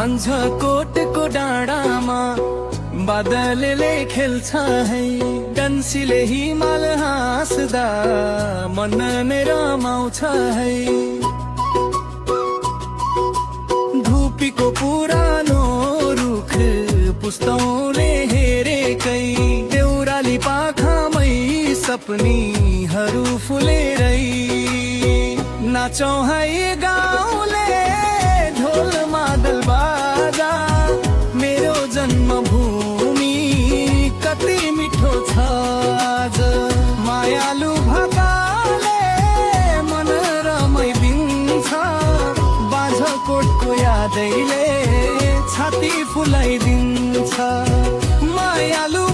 कोटको डाँडामा बादलले खेल्छ है, डन्सीले हिमाल हाँस्दा मन नै रमाउँछ है। धुपीको पुरानो रुख पुस्तौले हेरेकै, देउराली पाखामै सपनीहरू फुलेरै। नाचौँ है गाउँले ढोल मादल बाजा, मेरो जन्मभूमि कति मिठो छ आज। मायालु भाकाले मन रमाइदिन्छ, बाझकोटको यादैले छाती फुलाइदिन्छ। मायालु